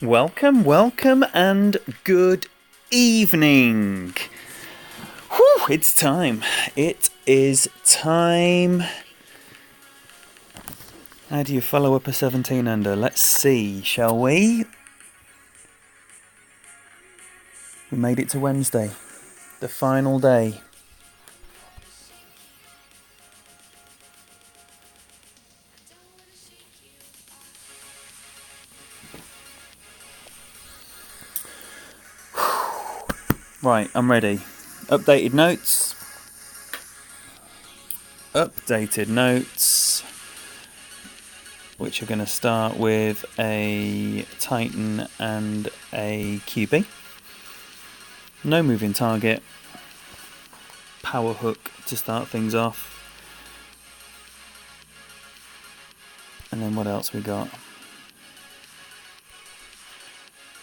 Welcome, welcome, and good evening. Whew, it's time. It is time. How do you follow up a 17 under? Let's see, shall we? We made it to Wednesday, the final day. Right, I'm ready. Updated notes. Which are going to start with a Titan and a QB. No moving target. Power hook to start things off. And then what else we got?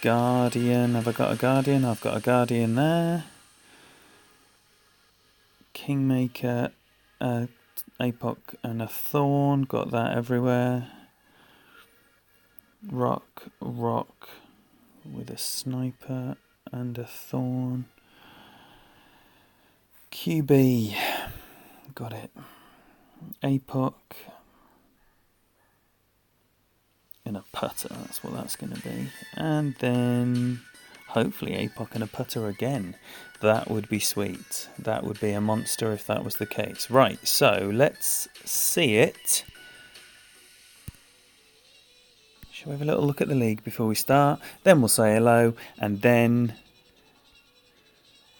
Guardian. Have I got a Guardian? I've got a Guardian there. Kingmaker, Apoc and a Thorn. Got that everywhere. Rock with a Sniper and a Thorn. QB. Got it. Apoc. And a putter, that's what that's going to be. And then hopefully Apoc and a putter again. That would be sweet. That would be a monster if that was the case. Right, so let's see it. Shall we have a little look at the league before we start? Then we'll say hello, and then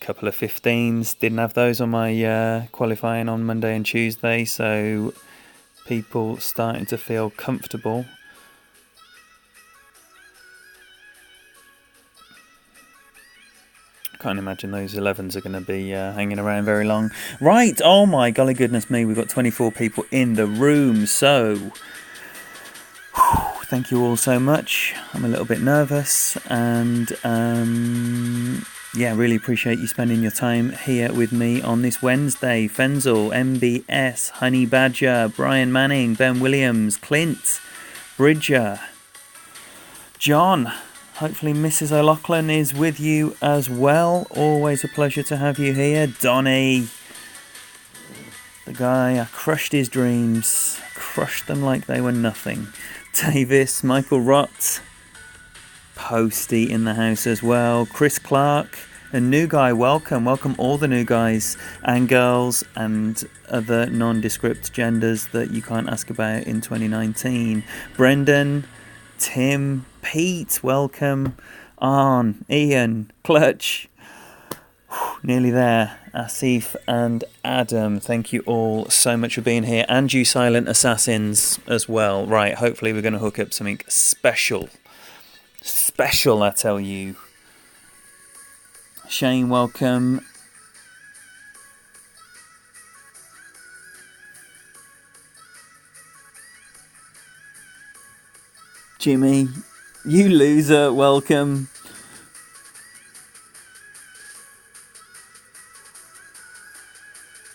a couple of 15s. Didn't have those on my qualifying on Monday and Tuesday, so people starting to feel comfortable. Can't imagine those 11s are going to be hanging around very long. Right, oh my golly goodness me, we've got 24 people in the room, so thank you all so much. I'm a little bit nervous, and yeah, really appreciate you spending your time here with me on this Wednesday. Fenzel, MBS, Honey Badger, Brian Manning, Ben Williams, Clint, Bridger, John. Hopefully Mrs. O'Loughlin is with you as well. Always a pleasure to have you here. Donny, the guy, I crushed his dreams. Crushed them like they were nothing. Davis, Michael Rott, Posty in the house as well. Chris Clark, a new guy, welcome. Welcome all the new guys and girls and other nondescript genders that you can't ask about in 2019. Brendan, Tim, Pete, welcome. Arn, Ian, Clutch, nearly there. Asif and Adam, thank you all so much for being here. And you silent assassins as well. Right, hopefully we're going to hook up something special. Special, I tell you. Shane, welcome. Jimmy, you loser, welcome.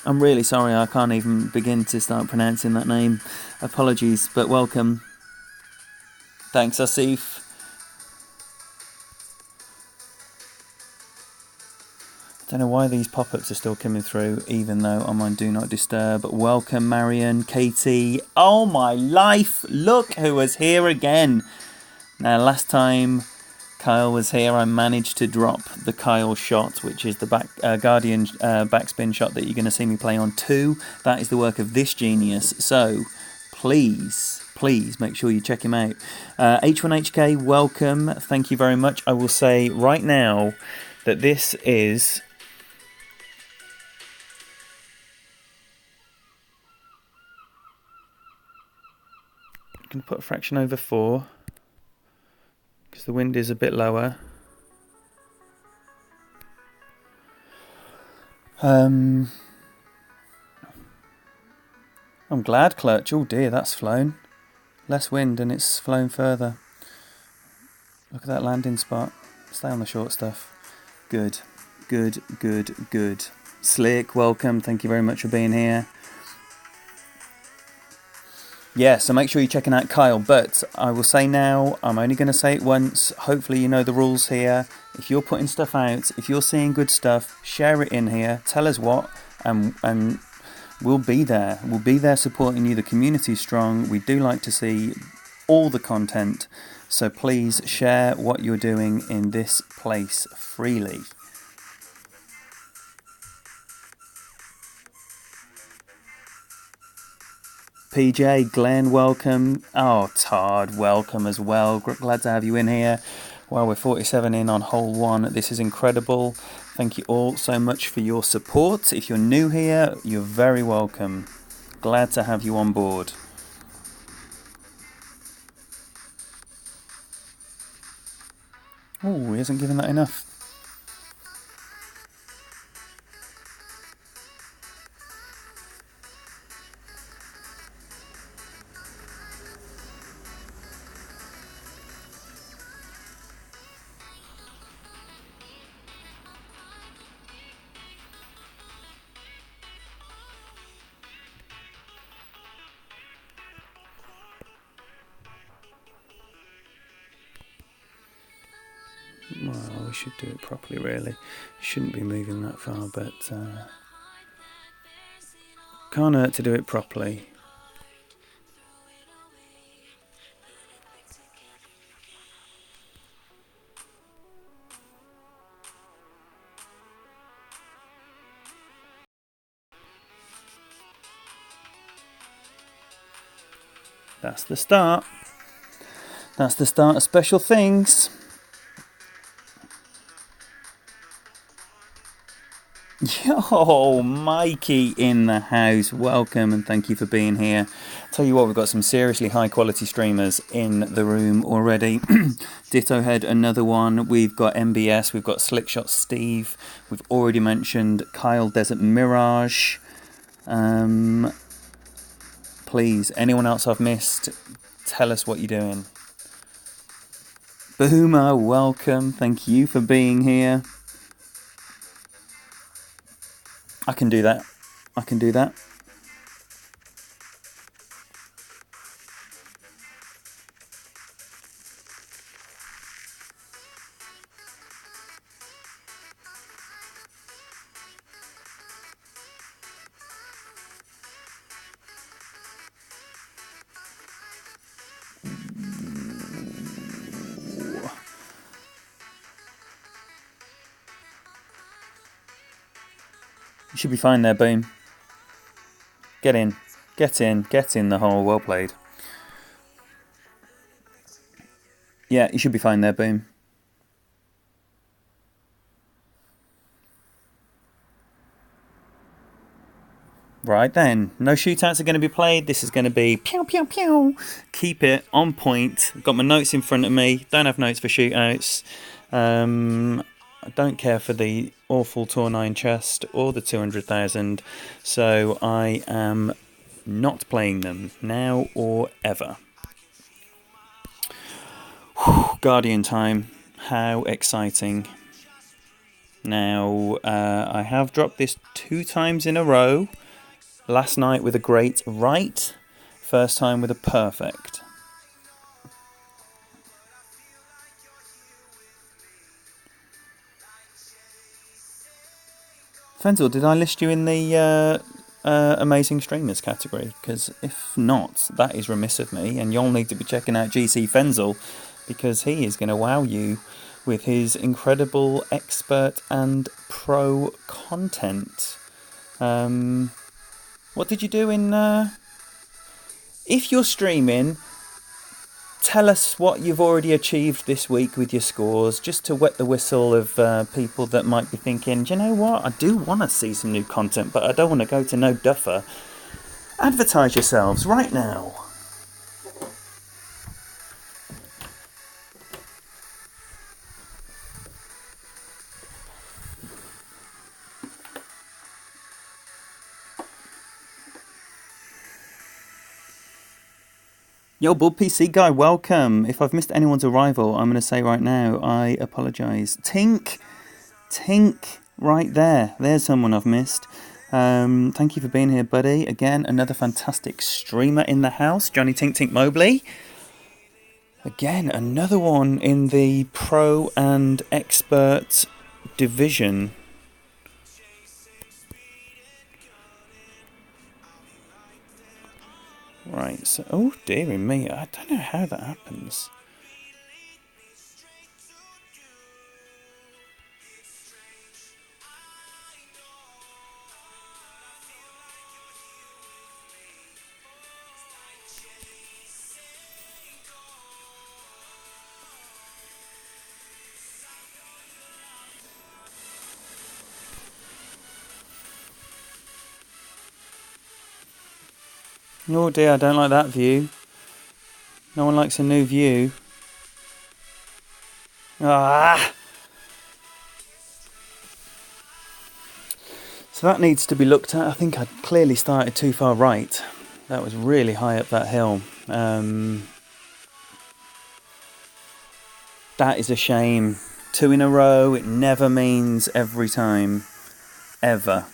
I'm really sorry, I can't even begin to start pronouncing that name. Apologies, but welcome. Thanks, Asif. I don't know why these pop-ups are still coming through, even though I'm on Do Not Disturb. Welcome, Marion, Katie. Oh my life, look who was here again. Now, last time Kyle was here, I managed to drop the Kyle shot, which is the Guardian backspin shot that you're going to see me play on 2. That is the work of this genius. So, please make sure you check him out. H1HK, welcome. Thank you very much. I will say right now that this is... I'm going to put a fraction over 4. Because the wind is a bit lower. I'm glad, Clutch. Oh dear, that's flown. Less wind and it's flown further. Look at that landing spot. Stay on the short stuff. Good. Slick, welcome. Thank you very much for being here. Yeah, so make sure you're checking out Kyle. But I will say now, I'm only going to say it once. Hopefully you know the rules here. If you're putting stuff out, if you're seeing good stuff, share it in here. Tell us what, and we'll be there. We'll be there supporting you. The community's strong. We do like to see all the content. So please share what you're doing in this place freely. PJ, Glenn, welcome. Oh, Todd, welcome as well. Glad to have you in here. Well, we're 47 in on hole 1. This is incredible. Thank you all so much for your support. If you're new here, you're very welcome. Glad to have you on board. Oh, he hasn't given that enough. Well, we should do it properly, really. Shouldn't be moving that far, but can't hurt to do it properly. That's the start. That's the start of special things. Yo, Mikey in the house. Welcome and thank you for being here. Tell you what, we've got some seriously high quality streamers in the room already. Ditto Head, another one. We've got MBS, we've got Slickshot Steve. We've already mentioned Kyle Desert Mirage. Please, anyone else I've missed, tell us what you're doing. Boomer, welcome. Thank you for being here. I can do that. I can do that. You should be fine there, Boom. Get in. Get in. Get in the hole. Well played. Yeah, you should be fine there, Boom. Right then, no shootouts are going to be played. This is going to be pew pew pew. Keep it on point. Got my notes in front of me. Don't have notes for shootouts. I don't care for the awful Tour 9 chest or the 200,000. So I am not playing them now or ever. Whew, Guardian time. How exciting. Now, I have dropped this 2 times in a row. Last night with a great right. First time with a perfect. Fenzel, did I list you in the Amazing Streamers category? Because if not, that is remiss of me. And you'll need to be checking out GC Fenzel, because he is going to wow you with his incredible expert and pro content. What did you do in... If you're streaming, tell us what you've already achieved this week with your scores, just to wet the whistle of people that might be thinking, do you know what, I do want to see some new content, but I don't want to go to no duffer. Advertise yourselves right now. Yo, Bull PC guy, welcome. If I've missed anyone's arrival, I'm going to say right now, I apologise. Tink, right there. There's someone I've missed. Thank you for being here, buddy. Again, another fantastic streamer in the house, Johnny Tink Tink Mobley. Again, another one in the pro and expert division. Right, so, oh dearie me, I don't know how that happens. Oh dear, I don't like that view. No one likes a new view. Ah! So that needs to be looked at. I think I clearly started too far right. That was really high up that hill. That is a shame. 2 in a row, it never means every time. Ever.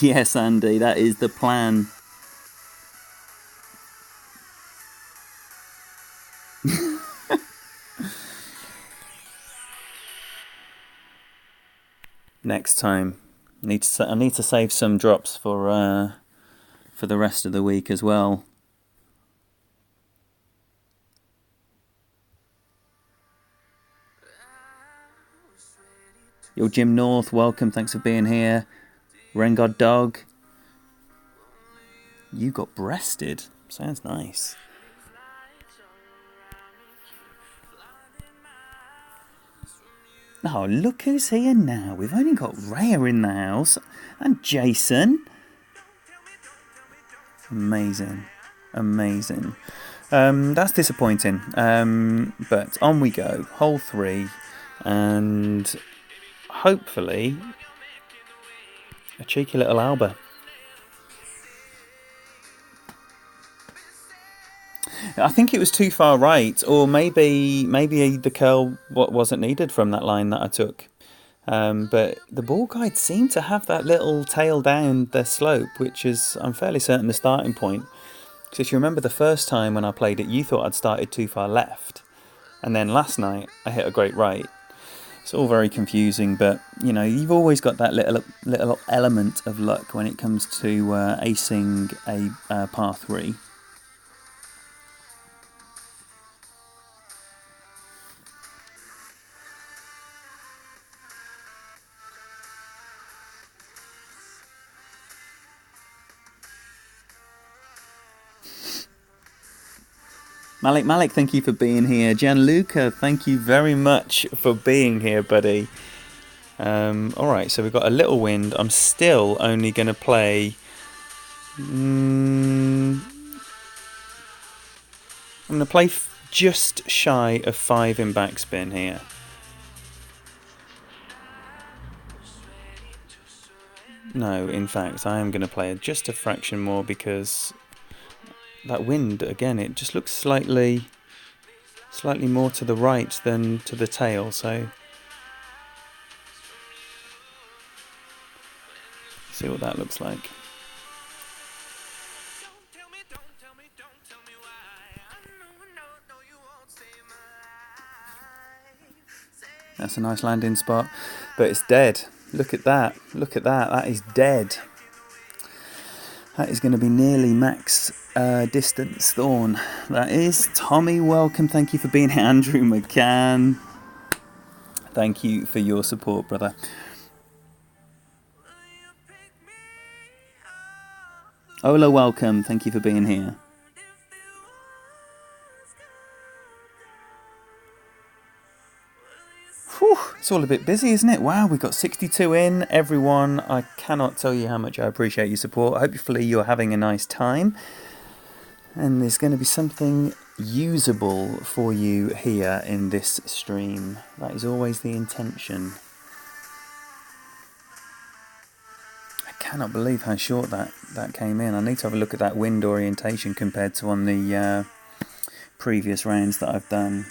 Yes, Andy, that is the plan. Next time. I need to save some drops for the rest of the week as well. Yo, Jim North, welcome. Thanks for being here. Rengod Dog. You got breasted. Sounds nice. Oh, look who's here now. We've only got Rhea in the house. And Jason. Amazing. Amazing. That's disappointing. But on we go. Hole 3. And hopefully a cheeky little Alba. I think it was too far right, or maybe the curl wasn't needed from that line that I took. But the ball guide seemed to have that little tail down the slope, which is, I'm fairly certain, the starting point. Because if you remember the first time when I played it, you thought I'd started too far left. And then last night, I hit a great right. It's all very confusing, but, you know, you've always got that little element of luck when it comes to acing a par 3. Malik, thank you for being here. Gianluca, thank you very much for being here, buddy. Alright, so we've got a little wind. I'm still only going to play... I'm going to play just shy of 5 in backspin here. No, in fact, I am going to play just a fraction more because... that wind, again, it just looks slightly more to the right than to the tail, so see what that looks like. That's a nice landing spot, but it's dead. Look at that, that is dead. That is going to be nearly max distance thorn. That is. Tommy, welcome. Thank you for being here. Andrew McCann. Thank you for your support, brother. Ola, welcome. Thank you for being here. Whew, it's all a bit busy, isn't it? Wow, we've got 62 in. Everyone, I cannot tell you how much I appreciate your support. Hopefully you're having a nice time. And there's going to be something usable for you here in this stream. That is always the intention. I cannot believe how short that came in. I need to have a look at that wind orientation compared to on the previous rounds that I've done.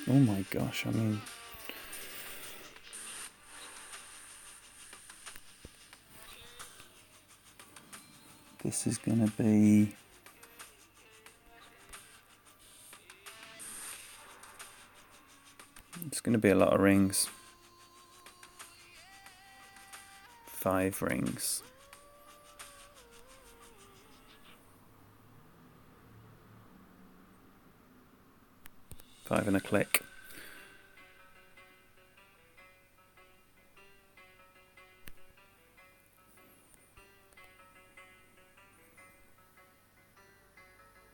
Oh my gosh, I mean... This is going to be... It's going to be a lot of rings. 5 rings. Five and a click.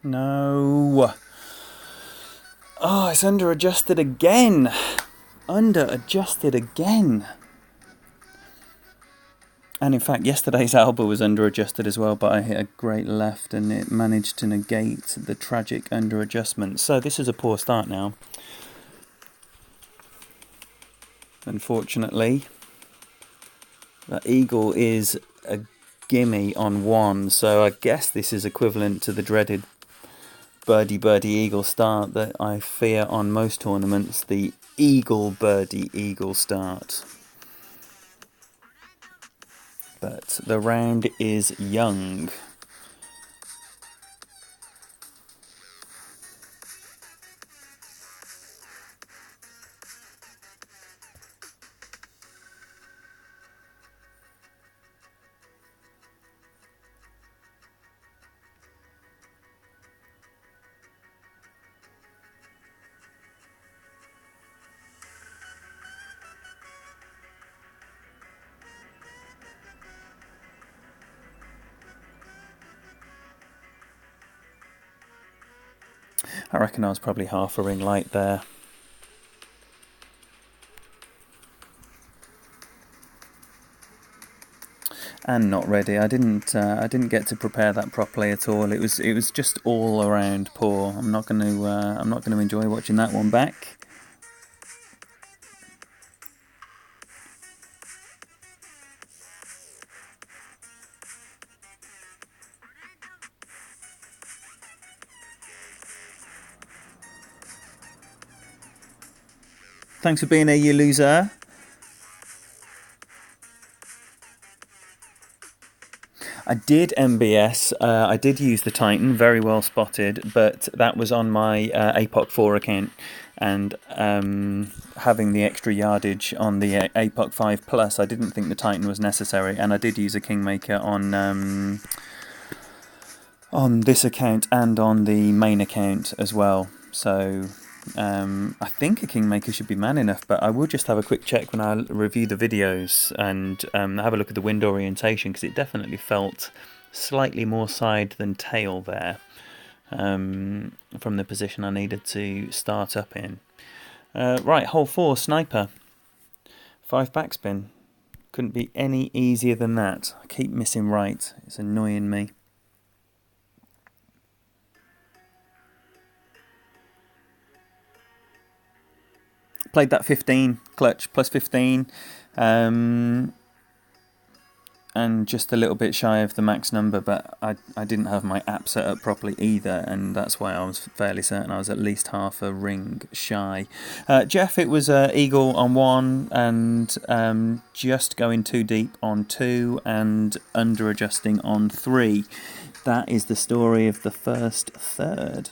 No. Oh, it's under adjusted again. Under adjusted again. And in fact, yesterday's Alba was under adjusted as well, but I hit a great left and it managed to negate the tragic under adjustment. So this is a poor start now. Unfortunately, that eagle is a gimme on 1, so I guess this is equivalent to the dreaded birdie eagle start that I fear on most tournaments, the eagle birdie eagle start. But the round is young. I reckon I was probably half a ring light there. And not ready. I didn't get to prepare that properly at all. It was just all around poor. I'm not going to enjoy watching that one back. Thanks for being here, you loser. I did MBS, I did use the Titan, very well spotted, but that was on my APOC 4 account, and having the extra yardage on the APOC 5 Plus, I didn't think the Titan was necessary, and I did use a Kingmaker on this account and on the main account as well, so... I think a Kingmaker should be man enough, but I will just have a quick check when I review the videos and have a look at the wind orientation, because it definitely felt slightly more side than tail there from the position I needed to start up in. Right, hole 4, sniper. 5 backspin. Couldn't be any easier than that. I keep missing right. It's annoying me. Played that 15 clutch plus 15 and just a little bit shy of the max number, but I didn't have my app set up properly either, and that's why I was fairly certain I was at least half a ring shy. Jeff, it was eagle on 1 and just going too deep on 2 and under adjusting on 3. That is the story of the first third.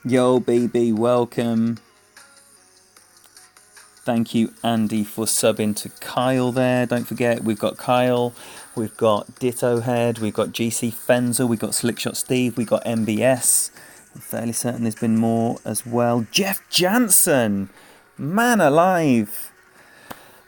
Yo, BB, welcome. Thank you, Andy, for subbing to Kyle there. Don't forget, we've got Kyle, we've got Ditto Head, we've got GC Fenzel, we've got Slickshot Steve, we've got MBS. I'm fairly certain there's been more as well. Jeff Jansen! Man alive!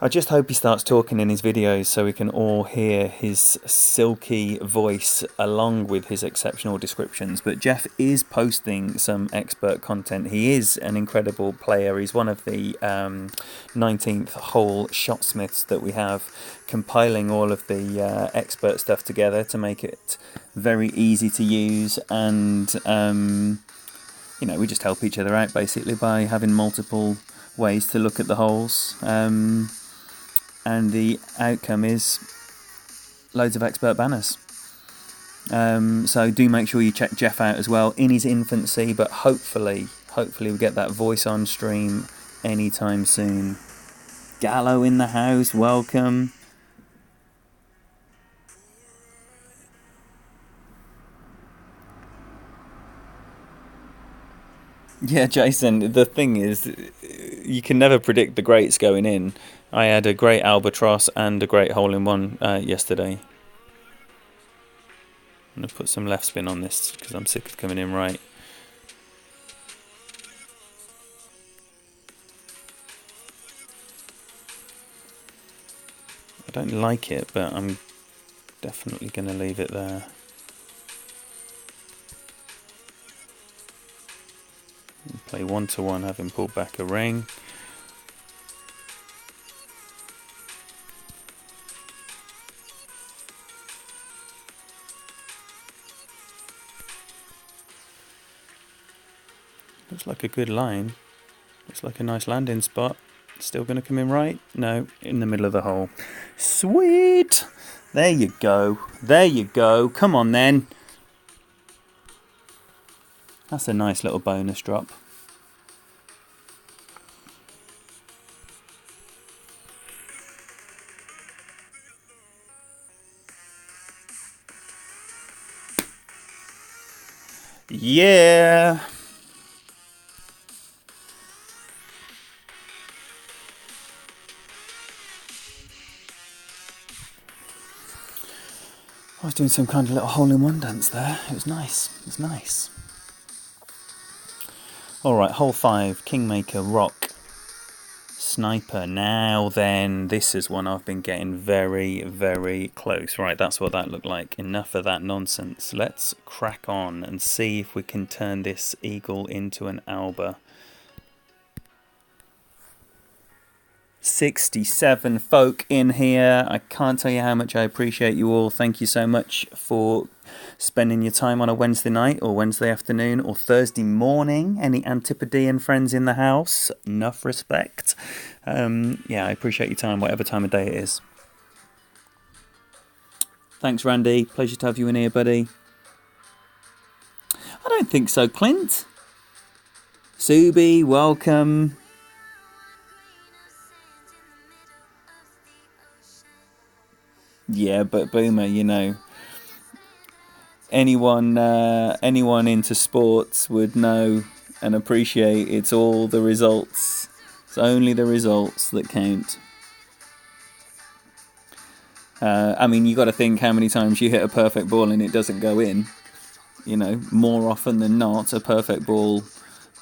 I just hope he starts talking in his videos so we can all hear his silky voice along with his exceptional descriptions. But Jeff is posting some expert content. He is an incredible player. He's one of the 19th hole shotsmiths that we have, compiling all of the expert stuff together to make it very easy to use. And, you know, we just help each other out basically by having multiple ways to look at the holes. And the outcome is loads of expert banners. So do make sure you check Jeff out as well in his infancy, but hopefully we'll get that voice on stream anytime soon. Gallo in the house, welcome. Yeah, Jason, the thing is, you can never predict the greats going in. I had a great albatross and a great hole-in-one yesterday. I'm going to put some left spin on this because I'm sick of coming in right. I don't like it, but I'm definitely going to leave it there. Play 1-1, having pulled back a ring. Looks like a good line. Looks like a nice landing spot. Still going to come in right? No, in the middle of the hole. Sweet! There you go. There you go. Come on then. That's a nice little bonus drop. Yeah! I was doing some kind of little hole-in-one dance there. It was nice. It was nice. Alright, hole 5. Kingmaker, rock. Sniper. Now then, this is one I've been getting very, very close. Right, that's what that looked like. Enough of that nonsense. Let's crack on and see if we can turn this eagle into an alba. 67 folk in here. I can't tell you how much I appreciate you all. Thank you so much for spending your time on a Wednesday night or Wednesday afternoon or Thursday morning. Any Antipodean friends in the house? Enough respect. Yeah, I appreciate your time, whatever time of day it is. Thanks, Randy. Pleasure to have you in here, buddy. I don't think so, Clint. Subi, welcome. Yeah, but Boomer, you know, anyone into sports would know and appreciate it's all the results. It's only the results that count. I mean, you got to think how many times you hit a perfect ball and it doesn't go in. You know, more often than not, a perfect ball,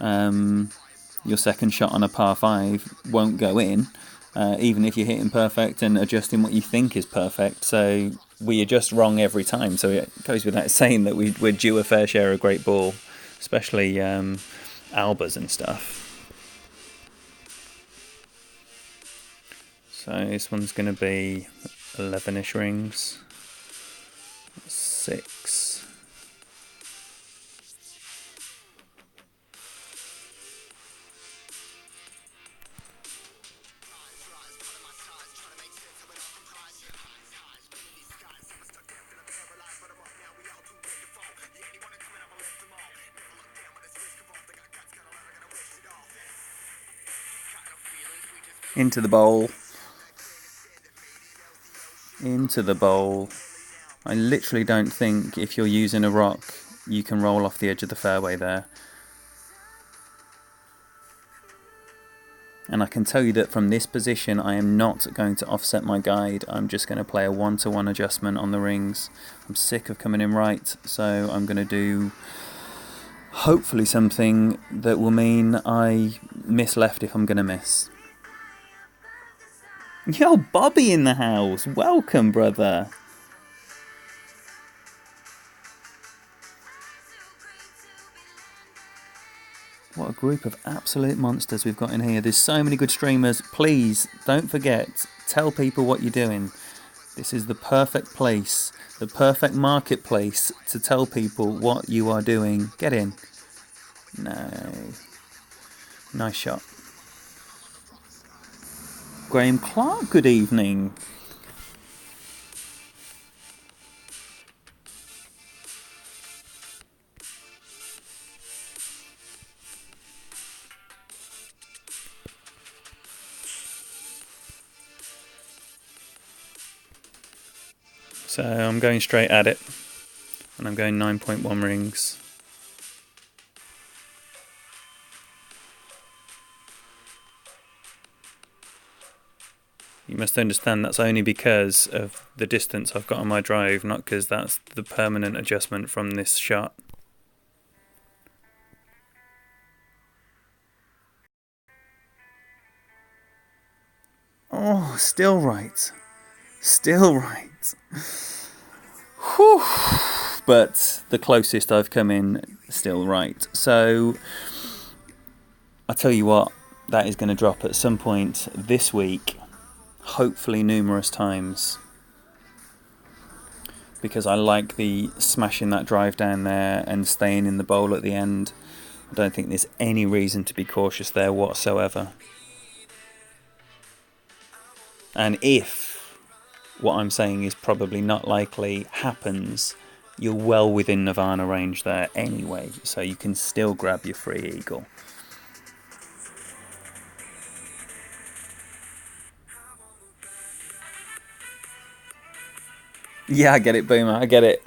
your second shot on a par 5 won't go in. Even if you're hitting perfect and adjusting what you think is perfect. So we adjust wrong every time. So it goes without saying that we're due a fair share of great ball, especially albas and stuff. So this one's going to be 11-ish rings. 6. Into the bowl. Into the bowl. I literally don't think if you're using a rock, you can roll off the edge of the fairway there. And I can tell you that from this position, I am not going to offset my guide. I'm just going to play a 1-to-1 adjustment on the rings. I'm sick of coming in right, so I'm going to do hopefully something that will mean I miss left if I'm going to miss. Yo, Bobby in the house. Welcome, brother. What a group of absolute monsters we've got in here. There's so many good streamers. Please, don't forget, tell people what you're doing. This is the perfect place, the perfect marketplace to tell people what you are doing. Get in. No. Nice shot. Graham Clark, good evening. So I'm going straight at it, and I'm going 9.1 rings. You must understand that's only because of the distance I've got on my drive, not because that's the permanent adjustment from this shot. Oh, still right. Still right. Whew. But the closest I've come in, still right. So, I tell you what, that is going to drop at some point this week. Hopefully numerous times. Because I like the smashing that drive down there and staying in the bowl at the end. I don't think there's any reason to be cautious there whatsoever. And if what I'm saying is probably not likely happens, you're well within Nirvana range there anyway, so you can still grab your free eagle. Yeah, I get it, Boomer, I get it.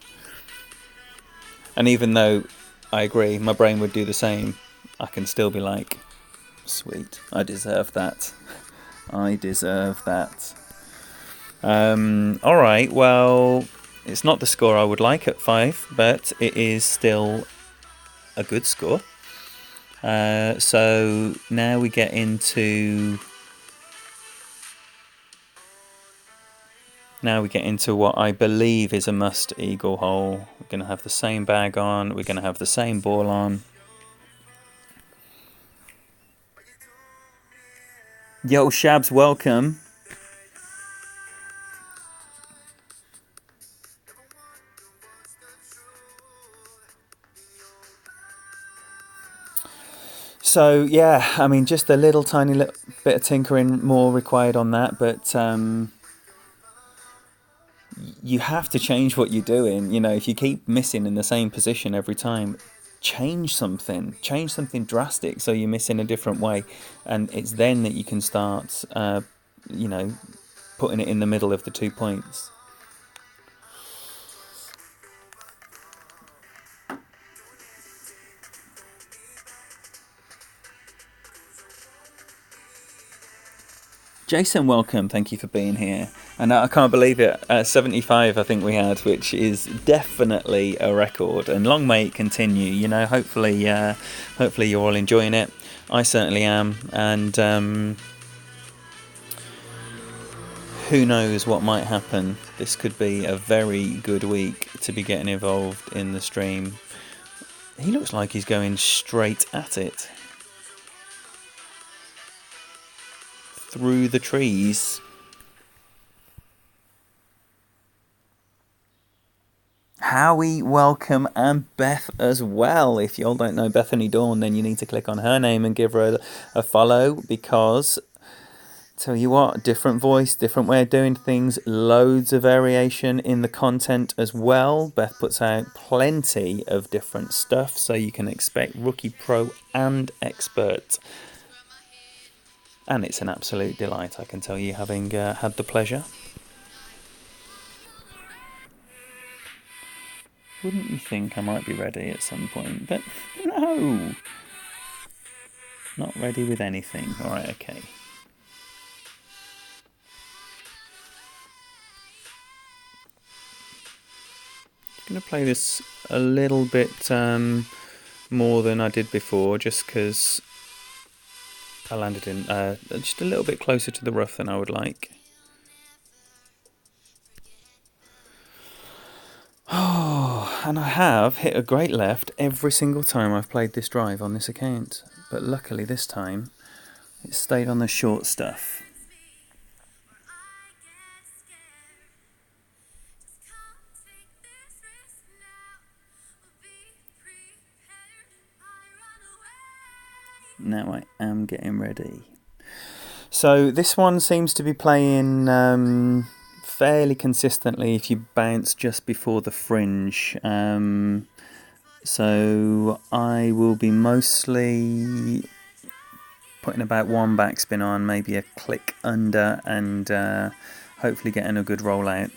And even though I agree, my brain would do the same, I can still be like, sweet, I deserve that. I deserve that. Alright, well, it's not the score I would like at 5, but it is still a good score. So now we get into what I believe is a must eagle hole. We're going to have the same bag on, we're going to have the same ball on. Yo, Shabs, welcome. So yeah, I mean, just a little tiny little bit of tinkering more required on that, but you have to change what you're doing. You know, if you keep missing in the same position every time, change something drastic so you miss in a different way, and it's then that you can start, you know, putting it in the middle of the 2 points. Jason, welcome. Thank you for being here. And I can't believe it. 75, I think we had, which is definitely a record. And long may it continue. You know, hopefully you're all enjoying it. I certainly am. And who knows what might happen. This could be a very good week to be getting involved in the stream. He looks like he's going straight at it. Through the trees. Howie, welcome, and Beth as well. If y'all don't know Bethany Dawn, then you need to click on her name and give her a follow, because tell you what, different voice, different way of doing things, loads of variation in the content as well. Beth puts out plenty of different stuff, so you can expect rookie, pro, and expert. And it's an absolute delight, I can tell you, having had the pleasure. Wouldn't you think I might be ready at some point? But no! Not ready with anything. Alright, okay. I'm going to play this a little bit more than I did before, just because I landed in just a little bit closer to the rough than I would like. Oh, and I have hit a great left every single time I've played this drive on this account. But luckily this time, it stayed on the short stuff. Now I am getting ready. So this one seems to be playing fairly consistently if you bounce just before the fringe. So I will be mostly putting about one backspin on, maybe a click under, and hopefully getting a good rollout.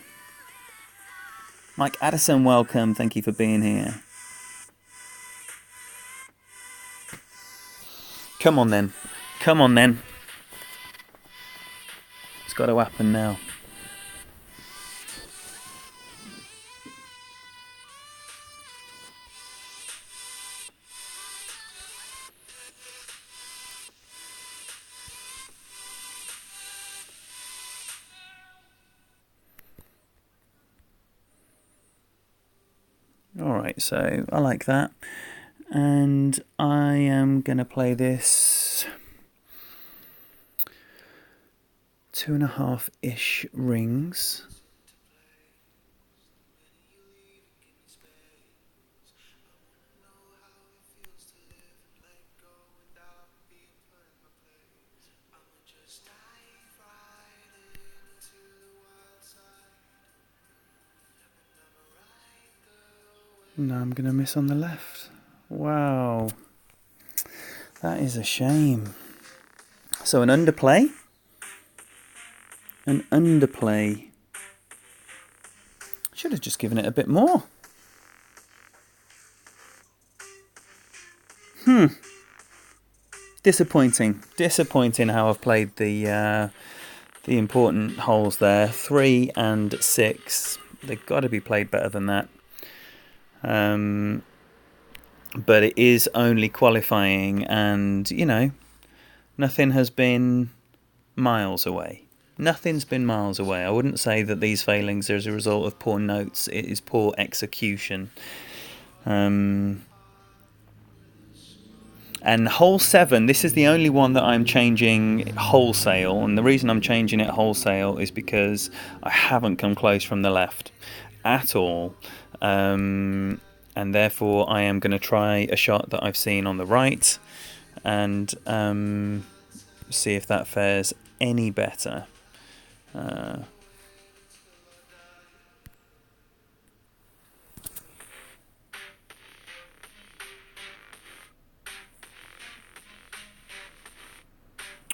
Mike Addison, welcome. Thank you for being here. Come on then. Come on then. It's got to happen now. Alright, so I like that. And I am going to play this 2.5-ish rings. No, I'm going to miss on the left. Wow. That is a shame. So an underplay. An underplay. Should have just given it a bit more. Disappointing. Disappointing how I've played the important holes there. 3 and 6. They've got to be played better than that. But it is only qualifying, and you know, nothing has been miles away. Nothing's been miles away. I wouldn't say that these failings are as a result of poor notes. It is poor execution. And hole 7, this is the only one that I'm changing wholesale, and the reason I'm changing it wholesale is because I haven't come close from the left at all. And therefore I am going to try a shot that I've seen on the right and see if that fares any better.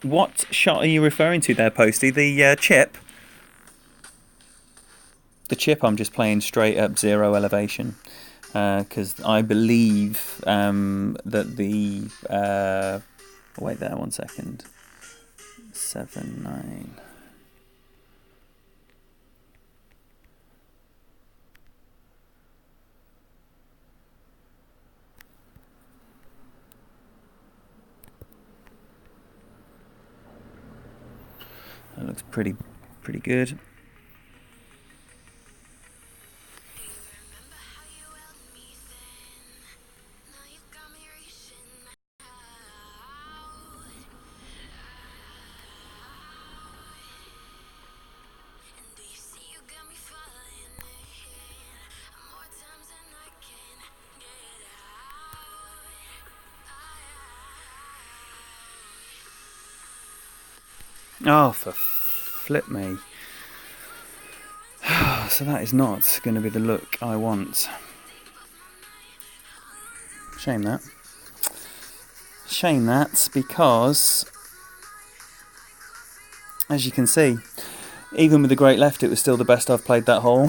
What shot are you referring to there, Posty? The chip? The chip I'm just playing straight up 0 elevation. Because I believe that the... wait there, 1 second. 7, 9... That looks pretty good. Oh, for flip me. So that is not going to be the look I want. Shame that. Shame that, because, as you can see, even with the great left, it was still the best I've played that hole.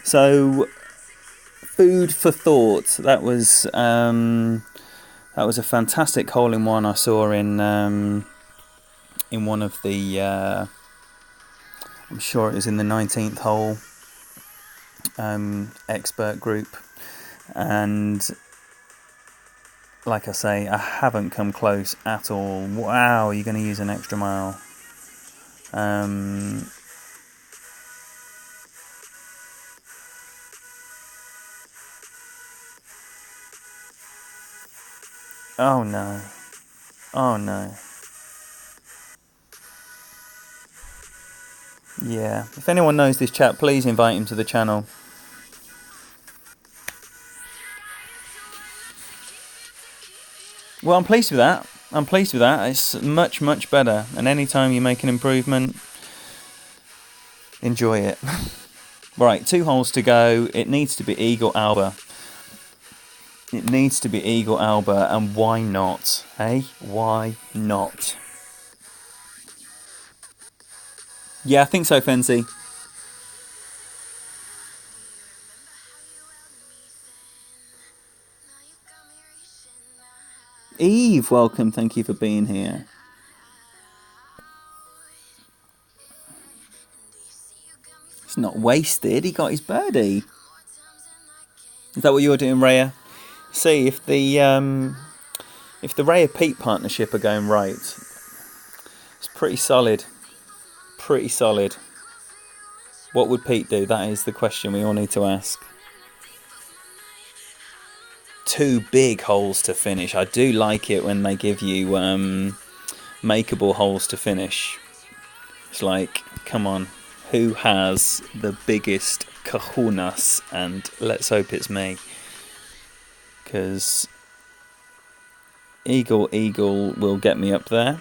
So, food for thought. That was a fantastic hole-in-one I saw in one of the, I'm sure it was in the 19th hole expert group, and like I say, I haven't come close at all. Wow, you're going to use an extra mile. Oh no. Oh no. Yeah, if anyone knows this chap, please invite him to the channel. Well, I'm pleased with that. I'm pleased with that. It's much, much better. And anytime you make an improvement, enjoy it. Right, 2 holes to go. It needs to be Eagle Alba. It needs to be Eagle Alba, and why not? Hey, why not? Yeah, I think so, Fency. Eve, welcome. Thank you for being here. It's not wasted. He got his birdie. Is that what you're doing, Raya? See, if the Raya Pete partnership are going right, it's pretty solid. Pretty solid. What would Pete do? That is the question we all need to ask. 2 big holes to finish. I do like it when they give you makeable holes to finish. It's like, come on, who has the biggest kahunas? And let's hope it's me. Because Eagle will get me up there.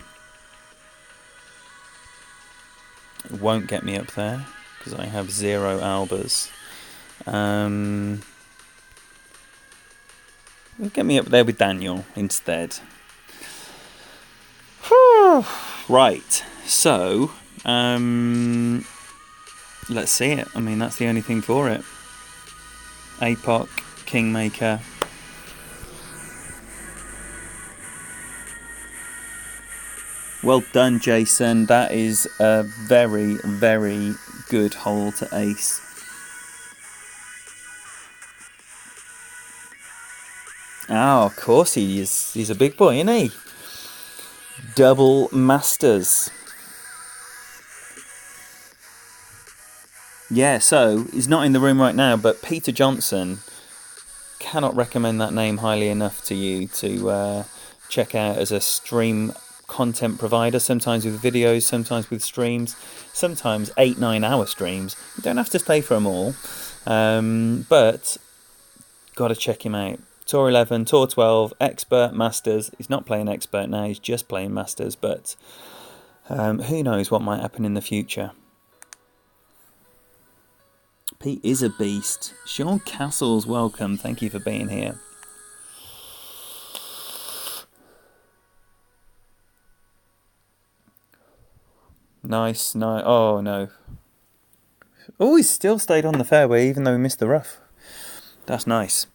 It won't get me up there because I have 0 albers. It'll get me up there with Daniel instead. Right, so let's see it. I mean, that's the only thing for it. APOC, Kingmaker. Well done, Jason. That is a very, very good hole to ace. Oh, of course he is. He's a big boy, isn't he? Double Masters. Yeah, so he's not in the room right now, but Peter Johnson, cannot recommend that name highly enough to you to check out as a stream content provider, sometimes with videos, sometimes with streams, sometimes 8-9 hour streams. You don't have to stay for them all, but got to check him out. Tour 11, Tour 12, Expert, Masters. He's not playing Expert now, he's just playing Masters, but who knows what might happen in the future. Pete is a beast. Sean Castles, welcome. Thank you for being here. Nice, nice. Oh, no. Oh, he's still stayed on the fairway even though he missed the rough. That's nice.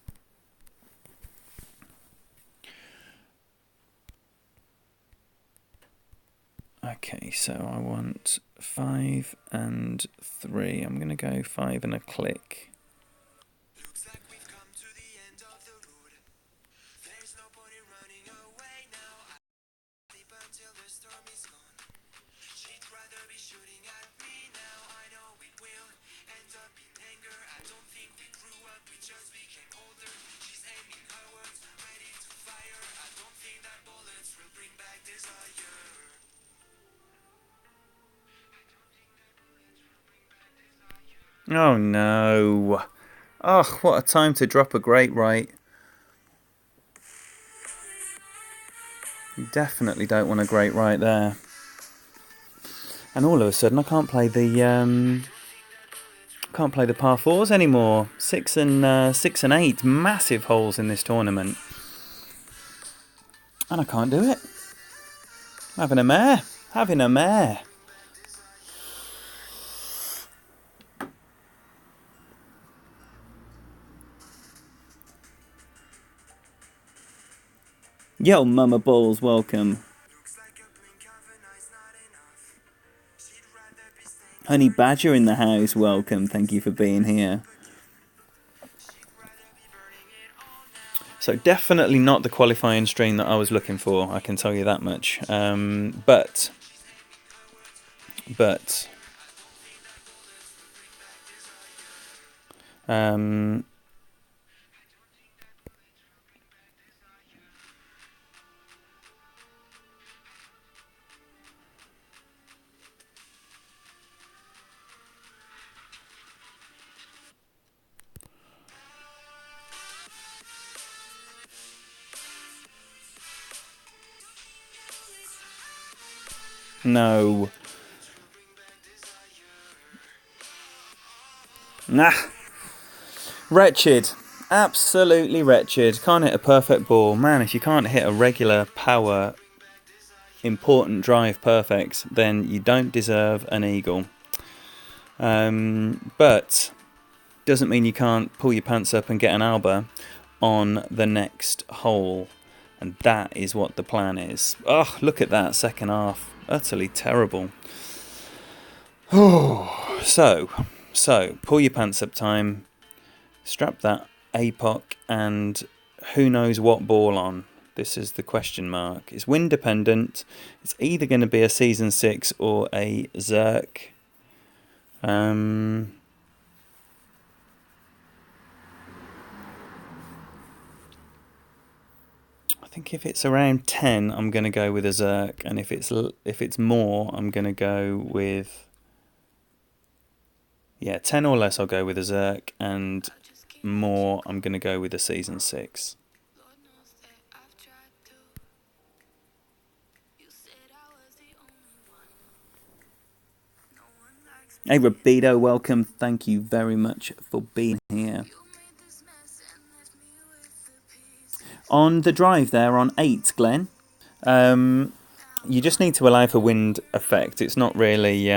Okay, so I want 5 and 3. I'm going to go 5 and a click. Looks like we've come to the end of the road. There's no point in running away now. I'll sleep until the storm is gone. She'd rather be shooting at me now. I know it will end up in anger. I don't think we grew up, we just became older. She's aiming her words, ready to fire. I don't think that bullets will bring back desire. Oh no. Oh, what a time to drop a great right. You definitely don't want a great right there. And all of a sudden I can't play the par 4s anymore. 6 and 8, massive holes in this tournament. And I can't do it. Having a mare. Having a mare. Yo, Mama Balls, welcome. Honey Badger in the house, welcome. Thank you for being here. So definitely not the qualifying stream that I was looking for, I can tell you that much. But no. Nah. Wretched. Absolutely wretched. Can't hit a perfect ball. Man, if you can't hit a regular power important drive perfect, then you don't deserve an eagle. But doesn't mean you can't pull your pants up and get an alba on the next hole. And that is what the plan is. Oh, look at that second half. Utterly terrible. Oh, so pull your pants up time. Strap that APOC and who knows what ball on. This is the question mark. It's wind dependent. It's either going to be a season 6 or a Zerk. I think if it's around 10, I'm going to go with a Zerk, and if it's more, I'm going to go with 10 or less. I'll go with a Zerk, and more, I'm going to go with a season 6. Hey Rabido, welcome. Thank you very much for being here. On the drive there on 8, Glenn, you just need to allow for wind effect. It's not really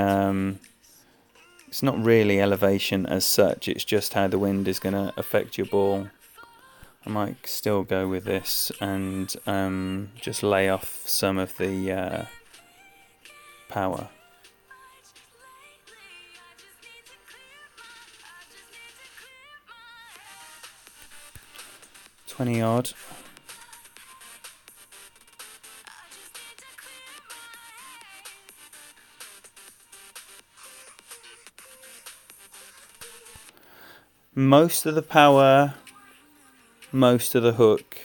elevation as such. It's just how the wind is going to affect your ball. I might still go with this and just lay off some of the power. 20 odd. Most of the power, most of the hook.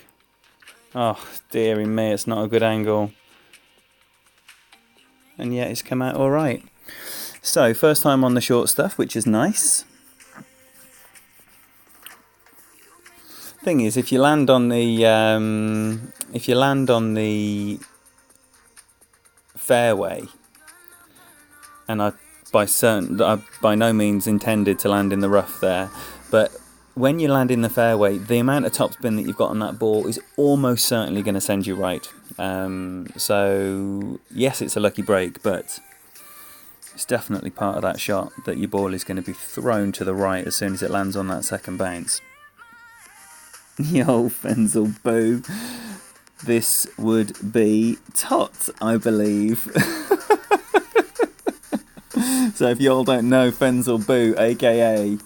Oh, dearie me, it's not a good angle. And yet it's come out alright. So, first time on the short stuff, which is nice. Thing is, if you land on the fairway, and I by no means intended to land in the rough there, but when you land in the fairway, the amount of topspin that you've got on that ball is almost certainly going to send you right. So yes, it's a lucky break, but it's definitely part of that shot that your ball is going to be thrown to the right as soon as it lands on that second bounce. Yo, Fenzel, boo. This would be Tot, I believe. So if you all don't know Fenzel Boo, aka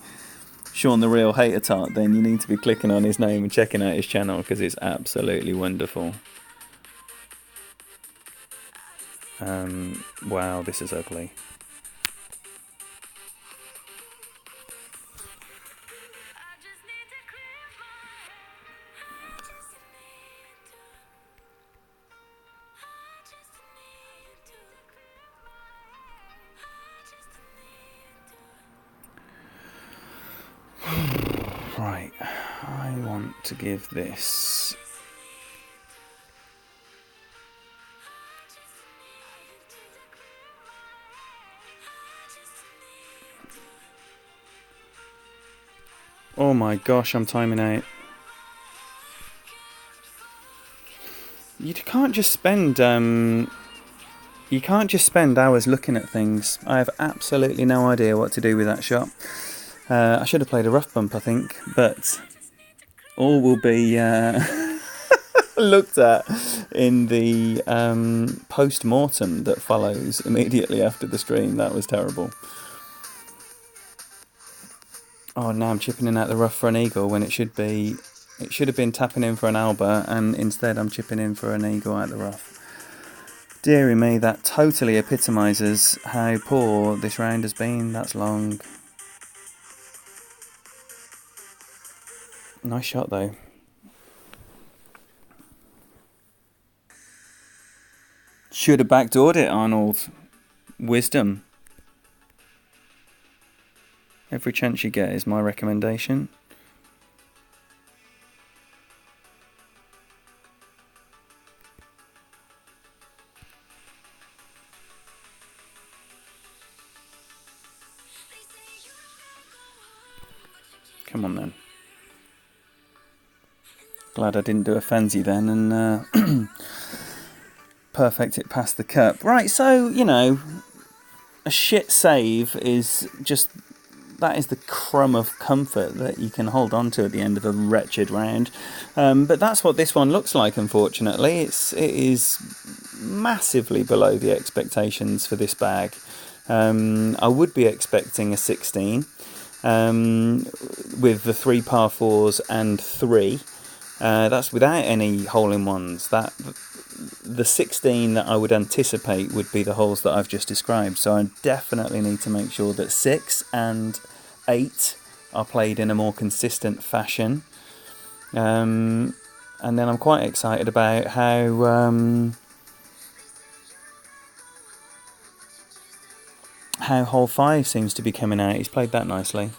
Sean the Real Hater Tot, then you need to be clicking on his name and checking out his channel because it's absolutely wonderful. Wow, this is ugly. Right, I want to give this oh my gosh, I'm timing out. You can't just spend hours looking at things. I have absolutely no idea what to do with that shot. I should have played a rough bump, I think, but all will be looked at in the post-mortem that follows immediately after the stream. That was terrible. Oh, now I'm chipping in out the rough for an eagle when it should have been tapping in for an Alba, and instead I'm chipping in for an eagle out the rough. Deary me, that totally epitomises how poor this round has been. That's long. Nice shot though. Should have backdoored it, Arnold. Wisdom. Every chance you get is my recommendation. Come on then. Glad I didn't do a fancy then and perfect it past the cup. Right, so, you know, a shit save is just that is the crumb of comfort that you can hold on to at the end of a wretched round. But that's what this one looks like, unfortunately. It is massively below the expectations for this bag. I would be expecting a 16 with the 3 par 4s and 3. That's without any hole-in-ones. The 16 that I would anticipate would be the holes that I've just described. So I definitely need to make sure that 6 and 8 are played in a more consistent fashion. And then I'm quite excited about how hole 5 seems to be coming out. He's played that nicely.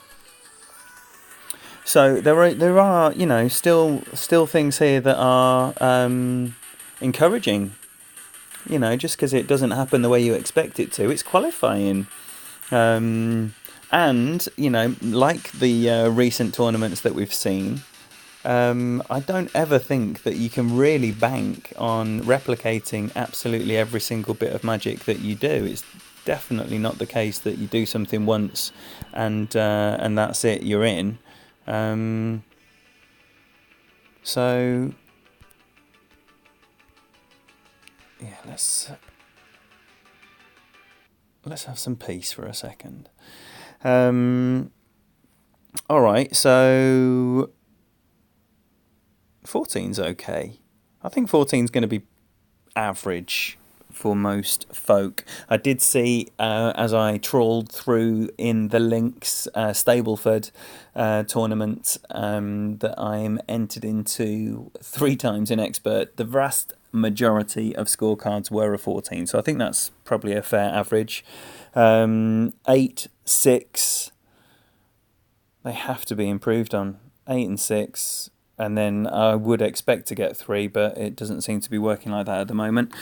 So there are still things here that are encouraging. Just because it doesn't happen the way you expect it to, it's qualifying. And like the recent tournaments that we've seen, I don't ever think that you can really bank on replicating absolutely every single bit of magic that you do. It's definitely not the case that you do something once and that's it, you're in. So yeah, let's have some peace for a second. Alright, so 14's okay. I think 14's going to be average for most folk. I did see, as I trawled through in the links, Stableford tournament that I'm entered into 3 times in Expert, the vast majority of scorecards were a 14, so I think that's probably a fair average. 8, 6, they have to be improved on. 8 and 6, and then I would expect to get 3, but it doesn't seem to be working like that at the moment.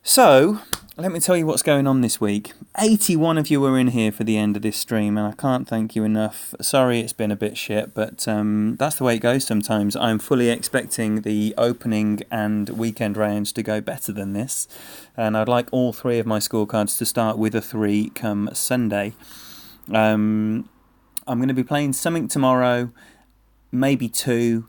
So, let me tell you what's going on this week. 81 of you are in here for the end of this stream, and I can't thank you enough. Sorry it's been a bit shit, but that's the way it goes sometimes. I'm fully expecting the opening and weekend rounds to go better than this, and I'd like all 3 of my scorecards to start with a 3 come Sunday. I'm going to be playing something tomorrow, maybe 2,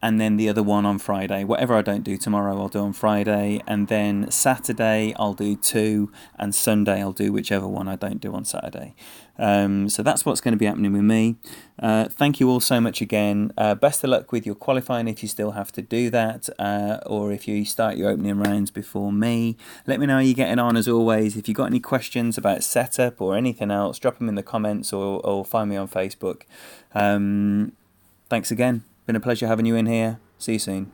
and then the other one on Friday. Whatever I don't do tomorrow, I'll do on Friday. And then Saturday, I'll do 2. And Sunday, I'll do whichever one I don't do on Saturday. So that's what's going to be happening with me. Thank you all so much again. Best of luck with your qualifying if you still have to do that. Or if you start your opening rounds before me. Let me know how you're getting on as always. If you've got any questions about setup or anything else, drop them in the comments or find me on Facebook. Thanks again. Been a pleasure having you in here. See you soon.